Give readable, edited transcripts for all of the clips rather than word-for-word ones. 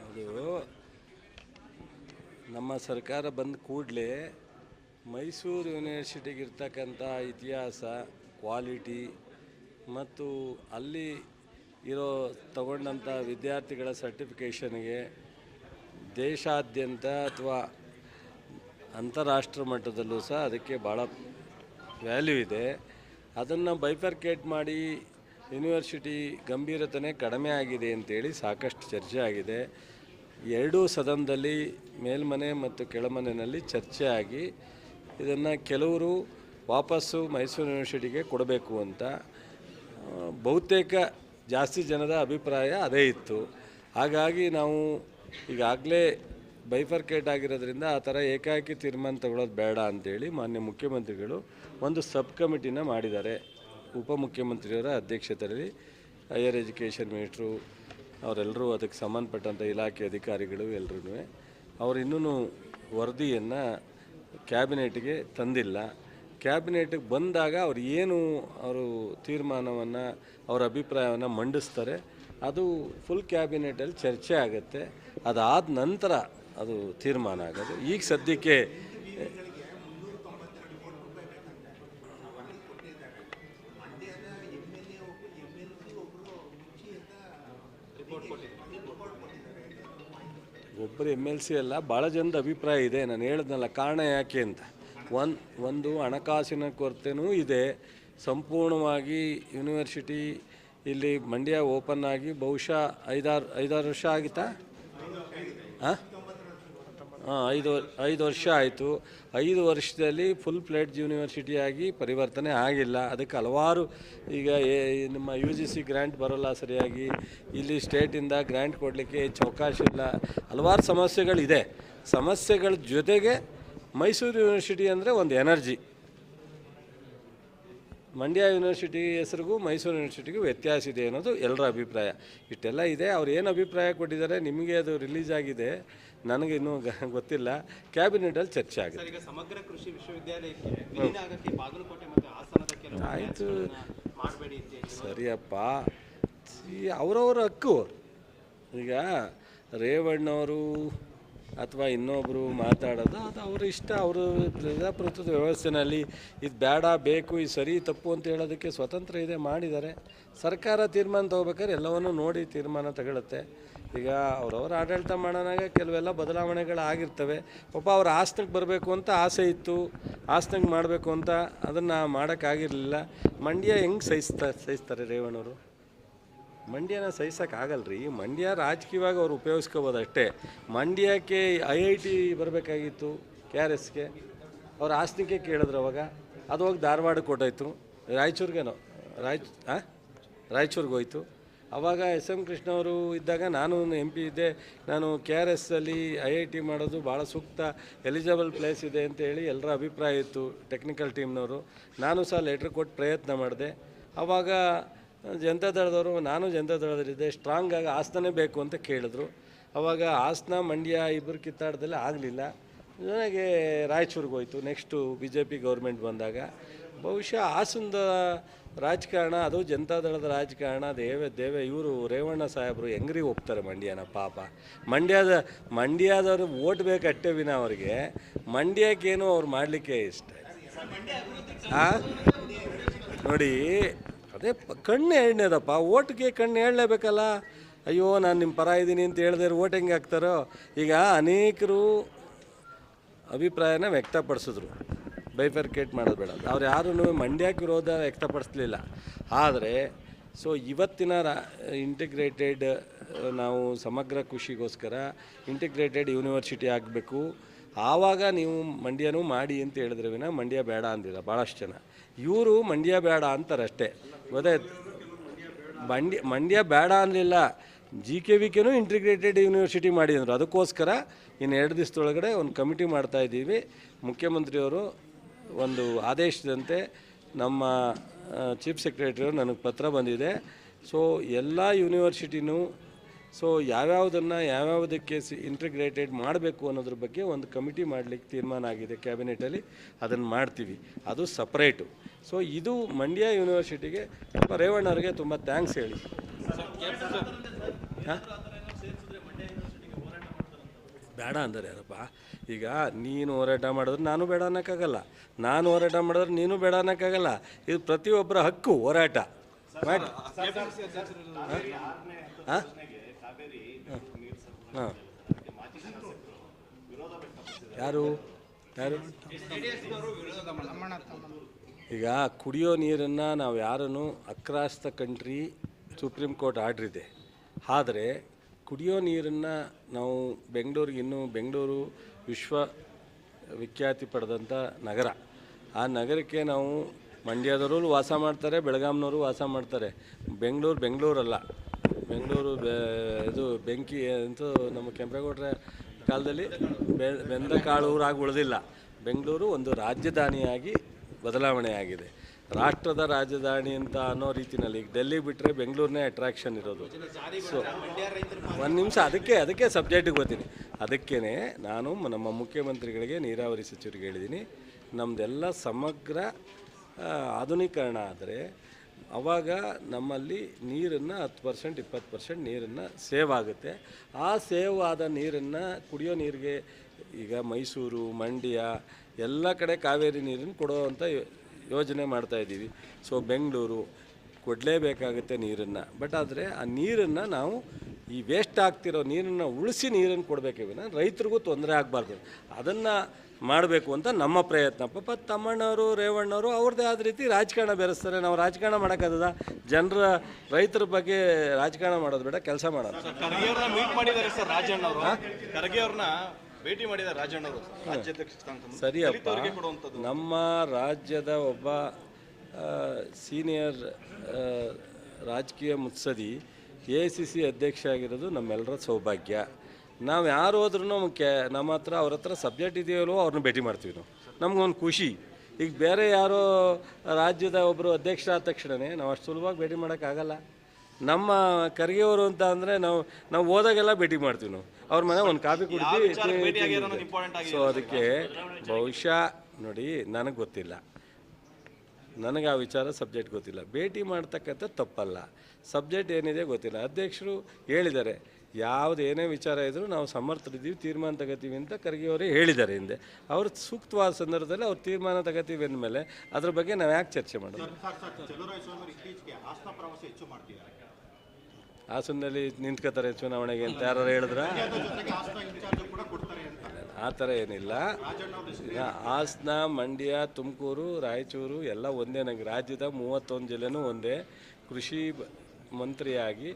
ಅದು ನಮ್ಮ ಸರ್ಕಾರ ಬಂದ ಕೂಡಲೇ ಮೈಸೂರು ಯೂನಿವರ್ಸಿಟಿಗಿರ್ತಕ್ಕಂಥ ಇತಿಹಾಸ, ಕ್ವಾಲಿಟಿ ಮತ್ತು ಅಲ್ಲಿ ಇರೋ ತಗೊಂಡಂಥ ವಿದ್ಯಾರ್ಥಿಗಳ ಸರ್ಟಿಫಿಕೇಷನ್ಗೆ ದೇಶಾದ್ಯಂತ ಅಥವಾ ಅಂತಾರಾಷ್ಟ್ರ ಮಟ್ಟದಲ್ಲೂ ಸಹ ಅದಕ್ಕೆ ಭಾಳ ವ್ಯಾಲ್ಯೂ ಇದೆ. ಅದನ್ನು ಬೈಫರ್ಕೇಟ್ ಮಾಡಿ ಯೂನಿವರ್ಸಿಟಿ ಗಂಭೀರತೆ ಕಡಿಮೆ ಆಗಿದೆ ಅಂತೇಳಿ ಸಾಕಷ್ಟು ಚರ್ಚೆ ಆಗಿದೆ. ಎರಡೂ ಸದನದಲ್ಲಿ ಮೇಲ್ಮನೆ ಮತ್ತು ಕೆಳಮನೆಯಲ್ಲಿ ಚರ್ಚೆ ಆಗಿ ಇದನ್ನು ಕೆಲವರು ವಾಪಸ್ಸು ಮೈಸೂರು ಯೂನಿವರ್ಸಿಟಿಗೆ ಕೊಡಬೇಕು ಅಂತ ಬಹುತೇಕ ಜಾಸ್ತಿ ಜನದ ಅಭಿಪ್ರಾಯ ಅದೇ ಇತ್ತು. ಹಾಗಾಗಿ ನಾವು ಈಗಾಗಲೇ ಬೈಫರ್ಕೇಟ್ ಆಗಿರೋದ್ರಿಂದ ಆ ಥರ ಏಕಾಏಕಿ ತೀರ್ಮಾನ ತಗೊಳ್ಳೋದು ಬೇಡ ಅಂಥೇಳಿ ಮಾನ್ಯ ಮುಖ್ಯಮಂತ್ರಿಗಳು ಒಂದು ಸಬ್ ಕಮಿಟಿನ ಮಾಡಿದ್ದಾರೆ. ಉಪಮುಖ್ಯಮಂತ್ರಿಯವರ ಅಧ್ಯಕ್ಷತೆಯಲ್ಲಿ ಹೈಯರ್ ಎಜುಕೇಷನ್ ಮಿನಿಸ್ಟ್ರು ಅವರೆಲ್ಲರೂ ಅದಕ್ಕೆ ಸಂಬಂಧಪಟ್ಟಂಥ ಇಲಾಖೆ ಅಧಿಕಾರಿಗಳು ಎಲ್ಲರೂ ಅವರು ಇನ್ನೂ ವರದಿಯನ್ನು ಕ್ಯಾಬಿನೆಟ್ಗೆ ತಂದಿಲ್ಲ. ಕ್ಯಾಬಿನೆಟ್ಗೆ ಬಂದಾಗ ಅವರು ಏನು ಅವರು ತೀರ್ಮಾನವನ್ನು ಅವರ ಅಭಿಪ್ರಾಯವನ್ನು ಮಂಡಿಸ್ತಾರೆ, ಅದು ಫುಲ್ ಕ್ಯಾಬಿನೆಟಲ್ಲಿ ಚರ್ಚೆ ಆಗುತ್ತೆ. ಅದಾದ ನಂತರ ಅದು ತೀರ್ಮಾನ ಆಗೋದು. ಈಗ ಸದ್ಯಕ್ಕೆ ಒಬ್ಬರು MLC ಅಲ್ಲ, ಭಾಳ ಜನದ ಅಭಿಪ್ರಾಯ ಇದೆ. ನಾನು ಹೇಳಿದ್ನಲ್ಲ ಕಾರಣ ಯಾಕೆ ಅಂತ. ಒಂದು ಹಣಕಾಸಿನ ಕೊರತೆಯೂ ಇದೆ. ಸಂಪೂರ್ಣವಾಗಿ ಯೂನಿವರ್ಸಿಟಿ ಇಲ್ಲಿ ಮಂಡ್ಯ ಓಪನ್ ಆಗಿ ಬಹುಶಃ ಐದಾರು ವರ್ಷ ಆಗಿತ್ತಾ? ಹಾಂ, 5 ವರ್ಷ ಆಯಿತು. 5 ವರ್ಷದಲ್ಲಿ ಫುಲ್ ಫ್ಲೆಡ್ಜ್ ಯೂನಿವರ್ಸಿಟಿಯಾಗಿ ಪರಿವರ್ತನೆ ಆಗಿಲ್ಲ. ಅದಕ್ಕೆ ಹಲವಾರು ಈಗ ನಿಮ್ಮ UGC ಗ್ರ್ಯಾಂಟ್ ಬರೋಲ್ಲ ಸರಿಯಾಗಿ, ಇಲ್ಲಿ ಸ್ಟೇಟಿಂದ ಗ್ರ್ಯಾಂಟ್ ಕೊಡಲಿಕ್ಕೆ ಹೆಚ್ಚು ಅವಕಾಶ ಇಲ್ಲ, ಹಲವಾರು ಸಮಸ್ಯೆಗಳಿದೆ. ಸಮಸ್ಯೆಗಳ ಜೊತೆಗೆ ಮೈಸೂರು ಯೂನಿವರ್ಸಿಟಿ ಅಂದರೆ ಒಂದು ಎನರ್ಜಿ. ಮಂಡ್ಯ ಯೂನಿವರ್ಸಿಟಿ ಹೆಸರಿಗೂ ಮೈಸೂರು ಯೂನಿವರ್ಸಿಟಿಗೂ ವ್ಯತ್ಯಾಸ ಇದೆ ಅನ್ನೋದು ಎಲ್ಲರ ಅಭಿಪ್ರಾಯ. ಇಷ್ಟೆಲ್ಲ ಇದೆ. ಅವ್ರು ಏನು ಅಭಿಪ್ರಾಯ ಕೊಟ್ಟಿದ್ದಾರೆ ನಿಮಗೆ ಅದು ರಿಲೀಸ್ ಆಗಿದೆ, ನನಗೆ ಇನ್ನೂ ಗೊತ್ತಿಲ್ಲ. ಕ್ಯಾಬಿನೆಟಲ್ಲಿ ಚರ್ಚೆ ಆಗಿದೆ. ಈಗ ಸಮಗ್ರ ಕೃಷಿ ವಿಶ್ವವಿದ್ಯಾಲಯಕ್ಕೆ ವಿಲೀನ ಆಗಕ್ಕೆ ಬಾಗಲಕೋಟೆ ಮತ್ತು ಹಾಸನದ ಕೆಲವು ಆಯಿತು, ಮಾಡಬೇಡಿ ಅಂತ ಸರಿಯಪ್ಪ, ಅವರವರ ಹಕ್ಕು. ಈಗ ರೇವಣ್ಣವರು ಅಥವಾ ಇನ್ನೊಬ್ಬರು ಮಾತಾಡೋದು ಅದು ಅವ್ರ ಇಷ್ಟ. ಅವರು ಪ್ರಜಾಪ್ರಭುತ್ವದ ವ್ಯವಸ್ಥೆಯಲ್ಲಿ ಇದು ಬೇಡ ಬೇಕು, ಇದು ಸರಿ ತಪ್ಪು ಅಂತ ಹೇಳೋದಕ್ಕೆ ಸ್ವತಂತ್ರ ಇದೆ, ಮಾಡಿದ್ದಾರೆ. ಸರ್ಕಾರ ತೀರ್ಮಾನ ತೊಗೋಬೇಕಾದ್ರೆ ಎಲ್ಲವನ್ನೂ ನೋಡಿ ತೀರ್ಮಾನ ತಗೊಳುತ್ತೆ. ಈಗ ಅವರವ್ರ ಆಡಳಿತ ಮಾಡೋನಾಗ ಕೆಲವೆಲ್ಲ ಬದಲಾವಣೆಗಳಾಗಿರ್ತವೆ. ಪಾಪ ಅವ್ರ ಆಸ್ತಿಗೆ ಬರಬೇಕು ಅಂತ ಆಸೆ ಇತ್ತು, ಆಸ್ತಿಗೆ ಮಾಡಬೇಕು ಅಂತ ಅದನ್ನು ಮಾಡೋಕ್ಕಾಗಿರಲಿಲ್ಲ. ಮಂಡ್ಯ ಹೆಂಗೆ ಸಹಿಸ್ತಾರೆ ರೇವಣ್ಣವರು? ಮಂಡ್ಯನ ಸಹಿಸೋಕ್ಕಾಗಲ್ರಿ. ಮಂಡ್ಯ ರಾಜಕೀಯವಾಗಿ ಅವ್ರು ಉಪಯೋಗಿಸ್ಕೋಬೋದು ಅಷ್ಟೇ. ಮಂಡ್ಯಕ್ಕೆ IIT ಬರಬೇಕಾಗಿತ್ತು, KRSಗೆ ಅವ್ರ ಆಸ್ತಿಗೆ ಕೇಳಿದ್ರು. ಅವಾಗ ಅದು ಹೋಗಿ ಧಾರವಾಡಕ್ಕೆ ಕೊಟ್ಟೋಯ್ತು, ರಾಯಚೂರಿಗೇನೋ ರಾಯಚೂರಿಗೆ ಹೋಯ್ತು. ಆವಾಗ SM ಕೃಷ್ಣ ಅವರು ಇದ್ದಾಗ ನಾನು MP ಇದ್ದೆ. ನಾನು KRSಲ್ಲಿ IIT ಮಾಡೋದು ಭಾಳ ಸೂಕ್ತ, ಎಲಿಜಿಬಲ್ ಪ್ಲೇಸ್ ಇದೆ ಅಂತೇಳಿ ಎಲ್ಲರ ಅಭಿಪ್ರಾಯ ಇತ್ತು, ಟೆಕ್ನಿಕಲ್ ಟೀಮ್ನವರು. ನಾನು ಸಹ ಲೆಟ್ರ್ ಕೊಟ್ಟು ಪ್ರಯತ್ನ ಮಾಡಿದೆ. ಆವಾಗ ಜನತಾದಳದವರು, ನಾನು ಜನತಾದಳದಲ್ಲಿದ್ದೆ, ಸ್ಟ್ರಾಂಗಾಗಿ ಹಾಸನನೇ ಬೇಕು ಅಂತ ಕೇಳಿದ್ರು. ಆವಾಗ ಹಾಸನ ಮಂಡ್ಯ ಇಬ್ಬರು ಕಿತ್ತಾಟದಲ್ಲಿ ಆಗಲಿಲ್ಲ. ನನಗೆ ರಾಯಚೂರಿಗೆ ಹೋಯ್ತು. ನೆಕ್ಸ್ಟು BJP ಗೌರ್ಮೆಂಟ್ ಬಂದಾಗ ಬಹುಶಃ ಹಾಸನದ ರಾಜಕಾರಣ, ಅದು ಜನತಾದಳದ ರಾಜಕಾರಣ, ಇವರು ರೇವಣ್ಣ ಸಾಹೇಬರು ಹೆಂಗ್ರಿ ಹೋಗ್ತಾರೆ ಮಂಡ್ಯನ? ಪಾಪ ಮಂಡ್ಯದವ್ರು ಓಟ್ ಬೇಕು ಅಷ್ಟೇ ವಿನ ಅವ್ರಿಗೆ ಮಂಡ್ಯಕ್ಕೇನು ಅವ್ರು ಮಾಡಲಿಕ್ಕೆ ಇಷ್ಟ. ನೋಡಿ, ಅದೇ ಕಣ್ಣು ಎಣ್ಣೆದಪ್ಪ, ಓಟ್ಗೆ ಕಣ್ಣು ಹೇಳಲೇಬೇಕಲ್ಲ. ಅಯ್ಯೋ ನಾನು ನಿಮ್ಮ ಪರ ಇದ್ದೀನಿ ಅಂತ ಹೇಳಿದ್ರೆ ಓಟ್ ಹೆಂಗೆ ಹಾಕ್ತಾರೋ? ಈಗ ಅನೇಕರು ಅಭಿಪ್ರಾಯನ ವ್ಯಕ್ತಪಡಿಸಿದ್ರು ಬೈಫರ್ಕೇಟ್ ಮಾಡೋದು ಬೇಡ. ಅವ್ರು ಯಾರೂ ಮಂಡ್ಯಕ್ಕೆ ವಿರೋಧ ವ್ಯಕ್ತಪಡಿಸಲಿಲ್ಲ. ಆದರೆ ಇವತ್ತಿನ ಇಂಟಿಗ್ರೇಟೆಡ್ ನಾವು ಸಮಗ್ರ ಕೃಷಿಗೋಸ್ಕರ ಇಂಟಿಗ್ರೇಟೆಡ್ ಯೂನಿವರ್ಸಿಟಿ ಆಗಬೇಕು, ಆವಾಗ ನೀವು ಮಂಡ್ಯನೂ ಮಾಡಿ ಅಂತ ಹೇಳಿದ್ರೆ ವಿನ ಮಂಡ್ಯ ಬೇಡ ಅಂದಿಲ್ಲ ಭಾಳಷ್ಟು ಜನ. ಇವರು ಮಂಡ್ಯ ಬೇಡ ಅಂತಾರೆ ಅಷ್ಟೇ, ಗೊತ್ತಾಯ್ತು? ಮಂಡ್ಯ ಬೇಡ ಅನ್ನಲಿಲ್ಲ. GKVKನೂ ಇಂಟಿಗ್ರೇಟೆಡ್ ಯೂನಿವರ್ಸಿಟಿ ಮಾಡಿದ್ರು. ಅದಕ್ಕೋಸ್ಕರ ಇನ್ನು 2 ದಿವಸದೊಳಗಡೆ ಒಂದು ಕಮಿಟಿ ಮಾಡ್ತಾಯಿದ್ದೀವಿ. ಮುಖ್ಯಮಂತ್ರಿಯವರು ಒಂದು ಆದೇಶದಂತೆ ನಮ್ಮ ಚೀಫ್ ಸೆಕ್ರೆಟರಿಯವರು ನನಗೆ ಪತ್ರ ಬಂದಿದೆ. ಎಲ್ಲ ಯೂನಿವರ್ಸಿಟಿನೂ ಯಾವ್ಯಾವುದಕ್ಕೆ ಇಂಟಿಗ್ರೇಟೆಡ್ ಮಾಡಬೇಕು ಅನ್ನೋದ್ರ ಬಗ್ಗೆ ಒಂದು ಕಮಿಟಿ ಮಾಡಲಿಕ್ಕೆ ತೀರ್ಮಾನ ಆಗಿದೆ ಕ್ಯಾಬಿನೆಟಲ್ಲಿ. ಅದನ್ನು ಮಾಡ್ತೀವಿ, ಅದು ಸಪ್ರೇಟು. ಇದು ಮಂಡ್ಯ ಯೂನಿವರ್ಸಿಟಿಗೆ ರೇವಣ್ಣವ್ರಿಗೆ ತುಂಬ ಥ್ಯಾಂಕ್ಸ್ ಹೇಳಿ. ಹಾಂ ಬೇಡ ಅಂದರೆ ಯಾರಪ್ಪ. ಈಗ ನೀನು ಹೋರಾಟ ಮಾಡಿದ್ರೆ ನಾನು ಬೇಡ ಅನ್ನೋಕ್ಕಾಗಲ್ಲ, ನಾನು ಹೋರಾಟ ಮಾಡಿದ್ರೆ ನೀನು ಬೇಡ ಅನ್ನೋಕ್ಕಾಗಲ್ಲ. ಇದು ಪ್ರತಿಯೊಬ್ಬರ ಹಕ್ಕು ಹೋರಾಟ ಮಾಡಿ. ಹಾಂ ಹಾಂ ಯಾರು ಯಾರು ಈಗ ಕುಡಿಯೋ ನೀರನ್ನು ನಾವು ಯಾರನ್ನು across the country supreme court order ಇದೆ. ಆದರೆ ಕುಡಿಯೋ ನೀರನ್ನು ನಾವು ಬೆಂಗಳೂರು ವಿಖ್ಯಾತಿ ಪಡೆದಂಥ ನಗರ. ಆ ನಗರಕ್ಕೆ ನಾವು ಮಂಡ್ಯದವರು ವಾಸ ಮಾಡ್ತಾರೆ, ಬೆಳಗಾಂನವರು ವಾಸ ಮಾಡ್ತಾರೆ. ಬೆಂಗಳೂರಲ್ಲ, ಬೆಂಗಳೂರು ಇದು ಬೆಂಕಿ ಅಂತೂ ನಮ್ಮ ಕೆಂಪೇಗೌಡರ ಕಾಲದಲ್ಲಿ ಬೆಂದ ಕಾಳು ಊರಾಗಿ ಉಳಿದಿಲ್ಲ. ಬೆಂಗಳೂರು ಒಂದು ರಾಜಧಾನಿಯಾಗಿ ಬದಲಾವಣೆ ಆಗಿದೆ, ರಾಷ್ಟ್ರದ ರಾಜಧಾನಿ ಅಂತ ಅನ್ನೋ ರೀತಿಯಲ್ಲಿ. ಈಗ ಡೆಲ್ಲಿ ಬಿಟ್ಟರೆ ಬೆಂಗಳೂರನ್ನೇ ಅಟ್ರಾಕ್ಷನ್ ಇರೋದು. ಸೊ ಒಂದು ನಿಮಿಷ, ಅದಕ್ಕೆ ಸಬ್ಜೆಕ್ಟಿಗೆ ಬರ್ತೀನಿ. ಅದಕ್ಕೇ ನಾನು ನಮ್ಮ ಮುಖ್ಯಮಂತ್ರಿಗಳಿಗೆ, ನೀರಾವರಿ ಸಚಿವರಿಗೆ ಹೇಳಿದ್ದೀನಿ, ನಮ್ಮದೆಲ್ಲ ಸಮಗ್ರ ಆಧುನೀಕರಣ ಆದರೆ ಆವಾಗ ನಮ್ಮಲ್ಲಿ ನೀರನ್ನು 10% 20% ನೀರನ್ನು ಸೇವ್ ಆಗುತ್ತೆ. ಆ ಸೇವ್ ಆದ ನೀರನ್ನು ಕುಡಿಯೋ ನೀರಿಗೆ ಈಗ ಮೈಸೂರು, ಮಂಡ್ಯ ಎಲ್ಲ ಕಡೆ ಕಾವೇರಿ ನೀರನ್ನು ಕೊಡೋವಂಥ ಯೋಜನೆ ಮಾಡ್ತಾಯಿದ್ದೀವಿ. ಸೊ ಬೆಂಗಳೂರು ಕೊಡಲೇಬೇಕಾಗುತ್ತೆ ನೀರನ್ನು. ಬಟ್ ಆದರೆ ಆ ನೀರನ್ನು ನಾವು ಈ ವೇಸ್ಟ್ ಆಗ್ತಿರೋ ನೀರನ್ನು ಉಳಿಸಿ ನೀರನ್ನು ಕೊಡಬೇಕೇ ವಿನ ರೈತರಿಗೂ ತೊಂದರೆ ಆಗಬಾರ್ದು. ಅದನ್ನು ಮಾಡಬೇಕು ಅಂತ ನಮ್ಮ ಪ್ರಯತ್ನ. ಪಾಪ ತಮ್ಮಣ್ಣವರು, ರೇವಣ್ಣವರು ಅವ್ರದ್ದೇ ಆದ ರೀತಿ ರಾಜಕಾರಣ ಬೆರೆಸ್ತಾರೆ. ನಾವು ರಾಜಕಾರಣ ಮಾಡೋಕ್ಕಾಗದ? ಜನರ ರೈತರ ಬಗ್ಗೆ ರಾಜಕಾರಣ ಮಾಡೋದು ಬೇಡ, ಕೆಲಸ ಮಾಡೋದು. ಖರ್ಗೆ ಅವ್ರನ್ನ ಮೀಟ್ ಮಾಡಿದ್ದಾರೆ ಸರ್ ರಾಜಣ್ಣ ಅವರು. ಖರ್ಗೆ ಅವ್ರನ್ನ ಭೇಟಿ ಮಾಡಿದ್ದಾರೆ ರಾಜಣ್ಣ ಅವರು ರಾಜ್ಯಾಧ್ಯಕ್ಷ ಸ್ಥಾನ. ಸರಿಯಪ್ಪ, ನಮ್ಮ ರಾಜ್ಯದ ಒಬ್ಬ ಸೀನಿಯರ್ ರಾಜಕೀಯ ಮುತ್ಸದಿ AICC ಅಧ್ಯಕ್ಷ ಆಗಿರೋದು ನಮ್ಮೆಲ್ಲರ ಸೌಭಾಗ್ಯ. ನಾವು ಯಾರು ಹೋದ್ರೂ ನಮ್ಮ ಹತ್ರ ಅವ್ರ ಹತ್ರ ಸಬ್ಜೆಕ್ಟ್ ಇದೆಯಲ್ಲೋ ಅವ್ರನ್ನ ಭೇಟಿ ಮಾಡ್ತೀವಿ ನಾವು. ನಮಗೊಂದು ಖುಷಿ. ಈಗ ಬೇರೆ ಯಾರೋ ರಾಜ್ಯದ ಒಬ್ಬರು ಅಧ್ಯಕ್ಷ ಆದ ತಕ್ಷಣವೇ ನಾವು ಅಷ್ಟು ಸುಲಭವಾಗಿ ಭೇಟಿ ಮಾಡೋಕ್ಕಾಗಲ್ಲ. ನಮ್ಮ ಖರ್ಗೆ ಅವರು ಅಂತ ಅಂದರೆ ನಾವು ಹೋದಾಗೆಲ್ಲ ಭೇಟಿ ಮಾಡ್ತೀವಿ. ನಾವು ಅವ್ರ ಮನೆ ಒಂದು ಕಾಫಿ ಕುಡಿತೀವಿ. ಸೊ ಅದಕ್ಕೆ ಬಹುಶಃ ನೋಡಿ, ನನಗೆ ಗೊತ್ತಿಲ್ಲ, ನನಗೆ ಆ ವಿಚಾರ ಸಬ್ಜೆಕ್ಟ್ ಗೊತ್ತಿಲ್ಲ. ಭೇಟಿ ಮಾಡ್ತಕ್ಕಂಥ ತಪ್ಪಲ್ಲ, ಸಬ್ಜೆಕ್ಟ್ ಏನಿದೆ ಗೊತ್ತಿಲ್ಲ. ಅಧ್ಯಕ್ಷರು ಹೇಳಿದ್ದಾರೆ, ಯಾವುದೇನೇ ವಿಚಾರ ಇದ್ದರೂ ನಾವು ಸಮರ್ಥರಿದ್ದೀವಿ, ತೀರ್ಮಾನ ತಗೋತೀವಿ ಅಂತ ಖರ್ಗೆ ಅವರೇ ಹೇಳಿದ್ದಾರೆ ಹಿಂದೆ. ಅವರು ಸೂಕ್ತವಾದ ಸಂದರ್ಭದಲ್ಲಿ ಅವ್ರು ತೀರ್ಮಾನ ತಗೋತೀವಿ ಅಂದಮೇಲೆ ಅದ್ರ ಬಗ್ಗೆ ನಾವು ಯಾಕೆ ಚರ್ಚೆ ಮಾಡೋದು? ಹಾಸನದಲ್ಲಿ ನಿಂತ್ಕೋತಾರೆ ಚುನಾವಣೆಗೆ ಅಂತ ಯಾರು ಹೇಳಿದ್ರ? ಆ ಥರ ಏನಿಲ್ಲ. ಹಾಸನ, ಮಂಡ್ಯ, ತುಮಕೂರು, ರಾಯಚೂರು ಎಲ್ಲ ಒಂದೇ. ನನಗೆ ರಾಜ್ಯದ 31 ಜಿಲ್ಲೆನೂ ಒಂದೇ. ಕೃಷಿ ಮಂತ್ರಿಯಾಗಿ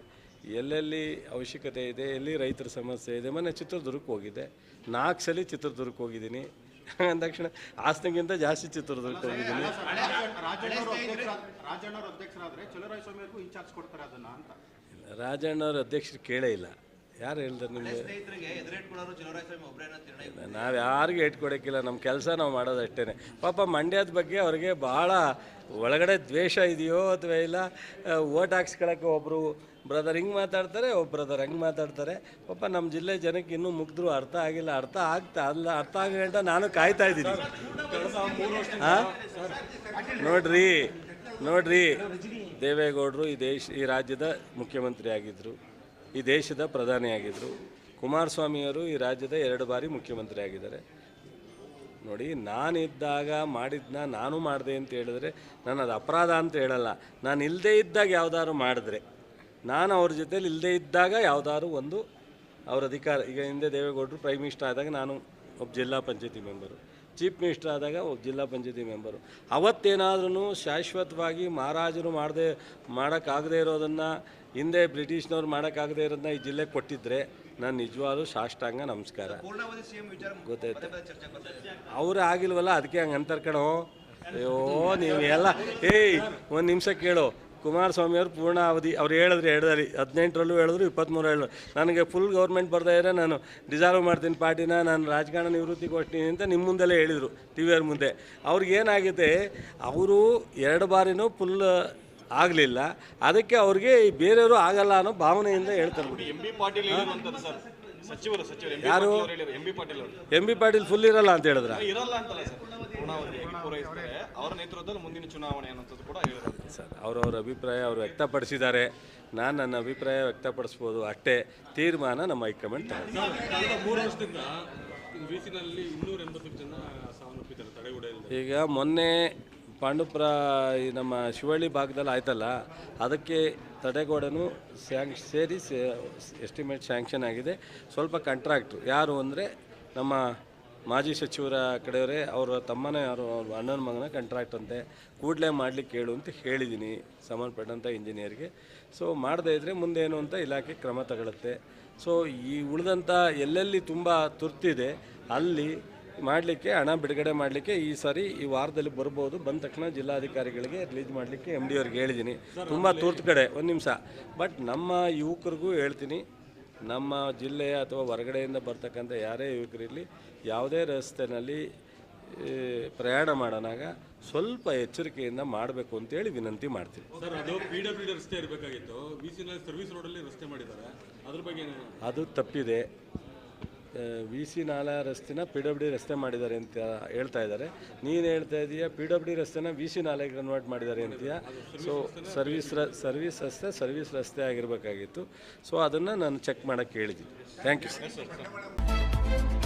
ಎಲ್ಲೆಲ್ಲಿ ಅವಶ್ಯಕತೆ ಇದೆ, ಎಲ್ಲಿ ರೈತರ ಸಮಸ್ಯೆ ಇದೆ. ಮೊನ್ನೆ ಚಿತ್ರದುರ್ಗಕ್ಕೆ ಹೋಗಿದ್ದೆ, 4 ಸಲ ಚಿತ್ರದುರ್ಗಕ್ಕೆ ಹೋಗಿದ್ದೀನಿ. ಅಂದಾಕ್ಷಣ ಹಾಸನಗಿಂತ ಜಾಸ್ತಿ ಚಿತ್ರದುರ್ಗಕ್ಕೆ ಹೋಗಿದ್ದೀನಿ. ರಾಜಣ್ಣವ್ರ ಅಧ್ಯಕ್ಷರು ಕೇಳೇ ಇಲ್ಲ. ಯಾರು ಹೇಳ್ತಾರೆ ನಿಮಗೆ? ನಾವು ಯಾರಿಗೂ ಇಟ್ಕೊಡೋಕ್ಕಿಲ್ಲ, ನಮ್ಮ ಕೆಲಸ ನಾವು ಮಾಡೋದು ಅಷ್ಟೇ. ಪಾಪ ಮಂಡ್ಯದ ಬಗ್ಗೆ ಅವ್ರಿಗೆ ಭಾಳ ಒಳಗಡೆ ದ್ವೇಷ ಇದೆಯೋ ಅಥವಾ ಇಲ್ಲ, ಓಟ್ ಹಾಕ್ಸ್ಕೊಳಕ್ಕೆ ಒಬ್ಬರು ಬ್ರದರ್ ಹಿಂಗೆ ಮಾತಾಡ್ತಾರೆ, ಒಬ್ಬ ಬ್ರದರ್ ಹಂಗೆ ಮಾತಾಡ್ತಾರೆ. ಪಾಪ ನಮ್ಮ ಜಿಲ್ಲೆ ಜನಕ್ಕೆ ಇನ್ನೂ ಮುಗ್ದ್ರು ಅರ್ಥ ಆಗಿಲ್ಲ. ಅರ್ಥ ಆಗಂಟ ನಾನು ಕಾಯ್ತಾ ಇದ್ದೀನಿ. ಹಾಂ ನೋಡ್ರಿ ದೇವೇಗೌಡರು ಈ ರಾಜ್ಯದ ಮುಖ್ಯಮಂತ್ರಿ ಆಗಿದ್ದರು, ಈ ದೇಶದ ಪ್ರಧಾನಿಯಾಗಿದ್ದರು. ಕುಮಾರಸ್ವಾಮಿಯವರು ಈ ರಾಜ್ಯದ 2 ಬಾರಿ ಮುಖ್ಯಮಂತ್ರಿ ಆಗಿದ್ದಾರೆ. ನೋಡಿ, ನಾನಿದ್ದಾಗ ಮಾಡಿದ್ನ ನಾನು ಮಾಡಿದೆ ಅಂತ ಹೇಳಿದ್ರೆ ನಾನು ಅದು ಅಪರಾಧ ಅಂತ ಹೇಳಲ್ಲ. ನಾನು ಇಲ್ಲದೇ ಇದ್ದಾಗ ಯಾವುದಾದ್ರು ಮಾಡಿದ್ರೆ, ನಾನು ಅವ್ರ ಜೊತೇಲಿ ಇಲ್ಲದೇ ಇದ್ದಾಗ ಯಾವುದಾದ್ರು ಒಂದು ಅವ್ರ ಅಧಿಕಾರ. ಈಗ ಹಿಂದೆ ದೇವೇಗೌಡರು ಪ್ರೈಮ್ ಮಿನಿಸ್ಟರ್ ಆದಾಗ ನಾನು ಒಬ್ಬ ಜಿಲ್ಲಾ ಪಂಚಾಯತಿ ಮೆಂಬರು, ಚೀಫ್ ಮಿನಿಸ್ಟರ್ ಆದಾಗ ಒಬ್ಬ ಜಿಲ್ಲಾ ಪಂಚಾಯತಿ ಮೆಂಬರು. ಅವತ್ತೇನಾದ್ರೂ ಶಾಶ್ವತವಾಗಿ ಮಹಾರಾಜರು ಮಾಡೋಕ್ಕಾಗದೇ ಇರೋದನ್ನು, ಹಿಂದೆ ಬ್ರಿಟಿಷ್ನವ್ರು ಮಾಡೋಕ್ಕಾಗದೇ ಇರೋದನ್ನ ಈ ಜಿಲ್ಲೆಗೆ ಕೊಟ್ಟಿದ್ದರೆ ನಾನು ನಿಜವಾಗ್ಲೂ ಸಾಷ್ಟಾಂಗ ನಮಸ್ಕಾರ. ಗೊತ್ತಾಯ್ತು, ಅವರೇ ಆಗಿಲ್ವಲ್ಲ, ಅದಕ್ಕೆ ಹಂಗೆ ಅಂತಾರೆ ಕಣೋ. ಅಯ್ಯೋ ನೀವು ಎಲ್ಲ ಒಂದು ನಿಮಿಷ ಕೇಳು. ಕುಮಾರಸ್ವಾಮಿಯವರು ಪೂರ್ಣ ಅವಧಿ ಅವ್ರು ಹೇಳಿದ್ರು 2018ರಲ್ಲೂ ಹೇಳಿದ್ರು, 23 ಹೇಳಿದ್ರು. ನನಗೆ ಫುಲ್ ಗೌರ್ಮೆಂಟ್ ಬರ್ತಾ ಇದ್ರೆ ನಾನು ಡಿಸಾಲ್ವ್ ಮಾಡ್ತೀನಿ ಪಾರ್ಟಿನ, ನಾನು ರಾಜಕಾರಣ ನಿವೃತ್ತಿ ಕೊಡ್ತೀನಿ ಅಂತ ನಿಮ್ಮ ಮುಂದೆಲ್ಲೇ ಹೇಳಿದರು, TVR ಮುಂದೆ. ಅವ್ರಿಗೇನಾಗಿದೆ, ಅವರು 2 ಬಾರಿನೂ ಫುಲ್ ಆಗಲಿಲ್ಲ. ಅದಕ್ಕೆ ಅವ್ರಿಗೆ ಬೇರೆಯವರು ಆಗಲ್ಲ ಅನ್ನೋ ಭಾವನೆಯಿಂದ ಹೇಳ್ತಾರೆ. MP ಪಾಟೀಲ್ ಸಚಿವರು ಯಾರು? ಎಂ ಬಿ ಪಾಟೀಲ್ ಅವರು ಎಂ ಬಿ ಪಾಟೀಲ್ ಫುಲ್ ಇರಲ್ಲ ಅಂತ ಹೇಳಿದ್ರ? ಇರಲ್ಲ ಅಂತಲ್ಲ ಸರ್, ಪೂರ್ಣಾವಧಿ ಪೂರೈಸ್ತಾರೆ ಅವರ ನೇತೃತ್ವದಲ್ಲಿ ಮುಂದಿನ ಚುನಾವಣೆ ಅನ್ನೋದು ಕೂಡ ಹೇಳಿದ್ದಾರೆ ಸರ್. ಅವರವ್ರ ಅಭಿಪ್ರಾಯ ಅವರು ವ್ಯಕ್ತಪಡಿಸಿದ್ದಾರೆ. ನಾನು ನನ್ನ ಅಭಿಪ್ರಾಯ ವ್ಯಕ್ತಪಡಿಸ್ಬೋದು ಅಷ್ಟೇ. ತೀರ್ಮಾನ ನಮ್ಮ ಹೈಕಮಾಂಡ್ ತಗೊಳ್ಳುತ್ತೆ. ಕಳೆದ 3 ವರ್ಷದಿಂದ ವಿಸಿನಲ್ಲಿ 280 ಜನ ಸಾವನ್ನಪ್ಪಿದ್ದಾರೆ ತಡೆಗೋಡೆಯಿಂದ. ಈಗ ಮೊನ್ನೆ ಪಾಂಡುಪುರ ಈ ನಮ್ಮ ಶಿವಳ್ಳಿ ಭಾಗದಲ್ಲಿ ಆಯ್ತಲ್ಲ, ಅದಕ್ಕೆ ತಡೆಗೋಡೆನೂ ಸೇರಿ ಎಸ್ಟಿಮೇಟ್ ಸ್ಯಾಂಕ್ಷನ್ ಆಗಿದೆ. ಸ್ವಲ್ಪ ಕಾಂಟ್ರಾಕ್ಟ್ರು ಯಾರು ಅಂದರೆ ನಮ್ಮ ಮಾಜಿ ಸಚಿವರ ಕಡೆಯವರೇ, ಅವರ ತಮ್ಮನೇ ಯಾರು ಅವ್ರ ಅಣ್ಣನ ಮಗನ ಕಾಂಟ್ರಾಕ್ಟ್ ಅಂತೆ, ಕೂಡಲೇ ಮಾಡಲಿಕ್ಕೆ ಹೇಳು ಅಂತ ಹೇಳಿದ್ದೀನಿ ಸಂಬಂಧಪಟ್ಟಂಥ ಇಂಜಿನಿಯರ್ಗೆ. ಸೊ ಮಾಡದೇ ಇದ್ದರೆ ಮುಂದೇನು ಅಂತ ಇಲಾಖೆ ಕ್ರಮ ತಗೊಳುತ್ತೆ. ಸೊ ಈ ಉಳಿದಂಥ ಎಲ್ಲೆಲ್ಲಿ ತುಂಬ ತುರ್ತಿದೆ ಅಲ್ಲಿ ಮಾಡಲಿಕ್ಕೆ, ಹಣ ಬಿಡುಗಡೆ ಮಾಡಲಿಕ್ಕೆ ಈ ಸಾರಿ ಈ ವಾರದಲ್ಲಿ ಬರ್ಬೋದು. ಬಂದ ತಕ್ಷಣ ಜಿಲ್ಲಾಧಿಕಾರಿಗಳಿಗೆ ರಿಲೀಸ್ ಮಾಡಲಿಕ್ಕೆ ಎಮ್ ಡಿ ಅವ್ರಿಗೆ ಹೇಳಿದ್ದೀನಿ. ತುಂಬ ತುರ್ತು ಕಡೆ, ಒಂದು ನಿಮಿಷ. ಬಟ್ ನಮ್ಮ ಯುವಕರಿಗೂ ಹೇಳ್ತೀನಿ, ನಮ್ಮ ಜಿಲ್ಲೆಯ ಅಥವಾ ಹೊರಗಡೆಯಿಂದ ಬರ್ತಕ್ಕಂಥ ಯಾರೇ ಯುವಕರಿರಲಿ, ಯಾವುದೇ ರಸ್ತೆಯಲ್ಲಿ ಪ್ರಯಾಣ ಮಾಡೋಣಾಗ ಸ್ವಲ್ಪ ಎಚ್ಚರಿಕೆಯಿಂದ ಮಾಡಬೇಕು ಅಂತೇಳಿ ವಿನಂತಿ ಮಾಡ್ತೀನಿ. ಸರ್, ಅದು PWD ರಸ್ತೆ ಇರಬೇಕಾಗಿತ್ತು, ವಿಸಿನಲ್ಲಿ ಸರ್ವಿಸ್ ರೋಡಲ್ಲಿ ರಸ್ತೆ ಮಾಡಿದ್ದಾರೆ, ಅದ್ರ ಬಗ್ಗೆ ಅದು ತಪ್ಪಿದೆ. VC ನಾಲಾ ರಸ್ತೆನ PWD ರಸ್ತೆ ಮಾಡಿದ್ದಾರೆ ಅಂತ ಹೇಳ್ತಾ ಇದ್ದಾರೆ. ನೀನು ಹೇಳ್ತಾ ಇದೀಯ PWD ರಸ್ತೆನ VC ನಾಲೆಗೆ ಕನ್ವರ್ಟ್ ಮಾಡಿದ್ದಾರೆ ಅಂತೀಯ. ಸೊ ಸರ್ವಿಸ್ ರಸ್ತೆ ಆಗಿರಬೇಕಾಗಿತ್ತು. ಸೊ ಅದನ್ನು ನಾನು ಚೆಕ್ ಮಾಡೋಕ್ಕೆ ಹೇಳಿದ್ದೀನಿ. Thank you sir.